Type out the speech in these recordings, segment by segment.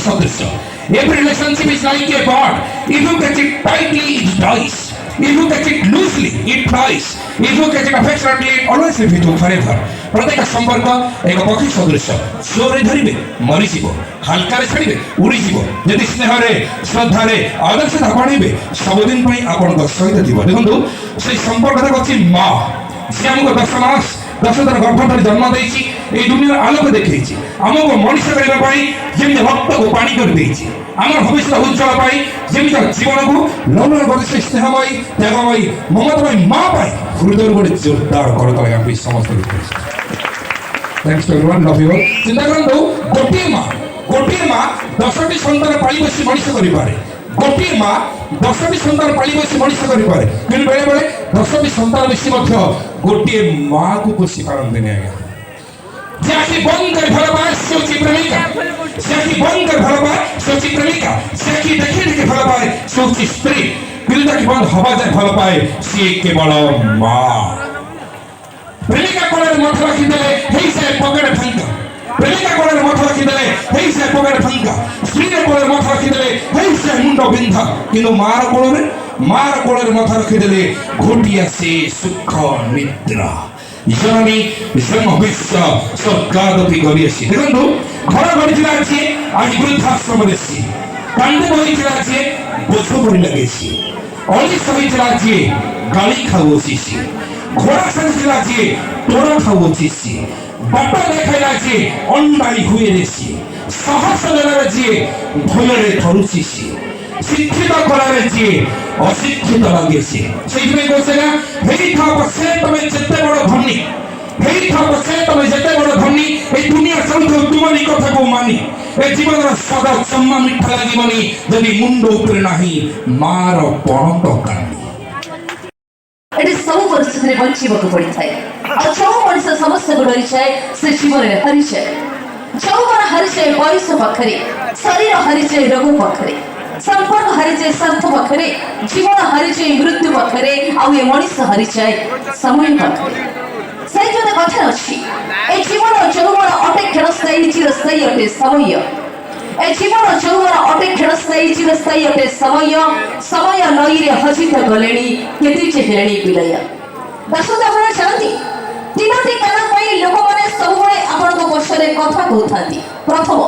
সদৃশ্য। Every relationship is like a bond. If you catch it tightly, it dies. If you catch it loosely, it flies. If you catch it affectionately, it always lives with you forever. প্রত্যেক সম্পর্ক এক পক্ষী সদৃশ। জোরে ধরিবে মরিଯିব, হালকারে ছাড়িবে উড়িଯିব। যদি স্নেহরে শ্রদ্ধারে আদর্শে ଆପଣେଇବେ ସବୁଦିନ ପାଇଁ ଆପଣଙ୍କ ସହିତ ଥିବ। ଦେଖନ୍ତୁ ସେଇ ସମ୍ପର୍କଟା ହେଉଛି ମା, ସେ ଆମକୁ 10 ମାସ 10 ଥର ଗର୍ଭ ଧରି ଜନ୍ମ ଦେଇଛି, এই দুনিয়ার আলোক দেখেছি, ଆମକୁ ମଣିଷ କରିବା ପାଇଁ ଯେମିତି ରକ୍ତକୁ ପାଣି କରିଦେଇଛି, আমার ভবিষ্যৎ উজ্জ্বল পাই, যেମିତି জীবনକୁ লৌলন କରିছে ସ୍ନେହମୟୀ ତ୍ୟାଗମୟୀ ମମତାମୟୀ ମା ପାଇଁ ହୃଦୟରୁ ଗୋଟେ ଜୋରଦାର କରତାଳି ଆମେ ସମସ୍ତେ ଦେଇଛୁ। Thanks to everyone, love you all. চিন্তা କରନ୍ତୁ ଗୋଟିଏ ମା 10ଟି ସନ୍ତାନ ପାଳି ବସି ମଣିଷ କରିପାରେ, ଗୋଟିଏ ମା 10ଟି ସନ୍ତାନ ପାଳି ବସି ମଣିଷ କରିପାରେ, କିନ୍ତୁ ବେଳେବେଳେ 10ଟି ସନ୍ତାନ ମିଶି ମଧ୍ୟ ଗୋଟିଏ ମାକୁ ପୋଷି ପାରନ୍ତିନି ଆଜ୍ଞା। যে আঁখি বন্ধ করে ভালো পায় সে হচ্ছে প্রেমিকা, যে আঁখি বন্ধ করে ভালো পায় সে হচ্ছে প্রেমিকা, যে আঁখি দেখে দেখে ভালো পায় সে হচ্ছে স্ত্রী, কিন্তু তাকে বন্ধ হওয়া যায় ভালো পায় সে কেবল মা। প্রেমিকা কোলের মাথা রাখি দেলে হেই সে পকেটে ফাঙ্কা, প্রেমিকা কোলের মাথা রাখি দেলে হেই সে পকেটে ফাঙ্কা, স্ত্রীর কোলের মাথা রাখি দেলে হেই সে মুন্ড বিন্ধা, কিন্তু মার কোলের মাথা রাখি দেলে ঘটি আসে সুখ নিদ্রা। জননী জন্মবিশ্ব স্বর্গাদপি গরিয়েছি। দেখন্তু ঘর গড়িଥିଲା আছে আজ বৃদ্ধাশ্রমে দেখছি, কান্দে বহিଥିଲା আছে বোঝ পড়ি লাগেছি, অলি সহিଥିଲା আছে গালি খাওয়াছিছি, ঘোড়া সাজিছিল আছে তোড়া খাওয়াছিছি, বাপা দেখাইলা আছে অন্যায় হুয়ে রেছি, সাহস দেলারে আছে ভୟରେ ধরুছিছি, শিক্ষিত করারে আছে অশিক্ষিত লাগিয়েছে। সেইভাবে বলছে না হেই থাক সে তুমি যেতে বড় ধনী, হেই থাক সে তুমি যেতে বড় ধনী, এই দুনিয়া সৌধ তোমারই কথাକୁ মানি, এই জীবনের সদা সম্মা মিঠা লাগিবনি যদি মুন্ড উপরে ନାହିଁ ମାର ପଣତ କାନି। ଏଠି ସବୁ ପରିସ୍ଥିତିରେ ବଞ୍ଚିବାକୁ ପଡିଥାଏ, ଆଉ ଯୋଉ ମଣିଷ ସମସ୍ତଙ୍କୁ ଡରିଯାଏ ସେ ଜୀବନରେ ହାରିଯାଏ। ଯୌବନ ହାରିଯାଏ ବୟସ ପାଖରେ, ଶରୀର ହାରିଯାଏ ରୋଗ ପାଖରେ, ସମ୍ପର୍କ ହାରିଯାଏ ସ୍ୱାର୍ଥ ପାଖରେ, ଜୀବନ ହାରିଯାଏ ମୃତ୍ୟୁ ପାଖରେ, ଆଉ ଏ ମଣିଷ ହାରିଯାଏ ସମୟ ପାଖରେ। ସେଇ ଯୋଉ କଥା ଅଛି, ଏ ଜୀବନ ଯୌବନ ଅଟେ କ୍ଷଣସ୍ଥାୟୀ ଚିରସ୍ଥାୟୀ ଅଟେ ସମୟ, ଏ ଜୀବନ ଯୌବନ ଅଟେ କ୍ଷଣସ୍ଥାୟୀ ଚିରସ୍ଥାୟୀ ଅଟେ ସମୟ, ସମୟ ନଈରେ ହଜିତ ଗଲେଣି କେତେ ଯେ ହେଲେଣି ବିଲୟ। ଦର୍ଶକ ଆପଣ ଜାଣନ୍ତି ତିନୋଟି କାରଣ ପାଇଁ ଲୋକମାନେ ସବୁବେଳେ ଆପଣଙ୍କ ପଛରେ କଥା କହୁଥାନ୍ତି। ପ୍ରଥମ,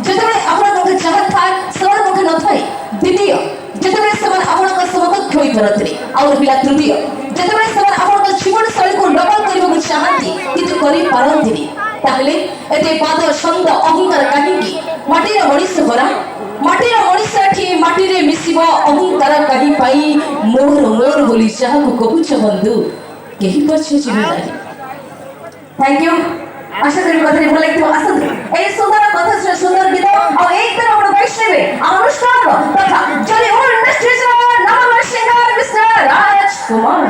ଯେତେବେଳେ ଆପଣଙ୍କ ଯାହା ଥାଏ ସେମାନେ ମୁଖେ ନଥାଏ। ଦ୍ୱିତୀୟ, ଯେତେବେଳେ ସେମାନେ ଆପଣଙ୍କ ସମକକ୍ଷ ହୋଇପାରନ୍ତିନି। ଆଉ ରହିଲା ତୃତୀୟ, ଯେତେବେଳେ ସେମାନେ ଆପଣଙ୍କ ଜୀବନ ଶୈଳୀକୁ ନକଲ କରିବାକୁ ଚାହାନ୍ତି କିନ୍ତୁ କରିପାରନ୍ତିନି। ତାହେଲେ ଏତେ ବାଦ ଛନ୍ଦ ଅହଙ୍କାର କାହିଁକି? ମାଟିର ମଣିଷ ପରା, ମାଟିର ମଣିଷ ଏଠି ମାଟିରେ ମିଶିବ ଅହଙ୍କାର କାହିଁ ପାଇଁ? ମୋର ବୋଲି ଯାହାକୁ କହୁଛ ବନ୍ଧୁ କେହି ପଛେ ଯିବେ ନାହିଁ। Thank you. আশা করি কথাটি ভালো লাগতো। আসুন এই সুন্দর কথা সুন্দর গীত আর এই তার আমরা বৈষ্ণবে অনুষ্ঠান তথা যদি ওর ইন্ডাস্ট্রিজ নাম সিঙ্গার মিস্টার রাজকুমার।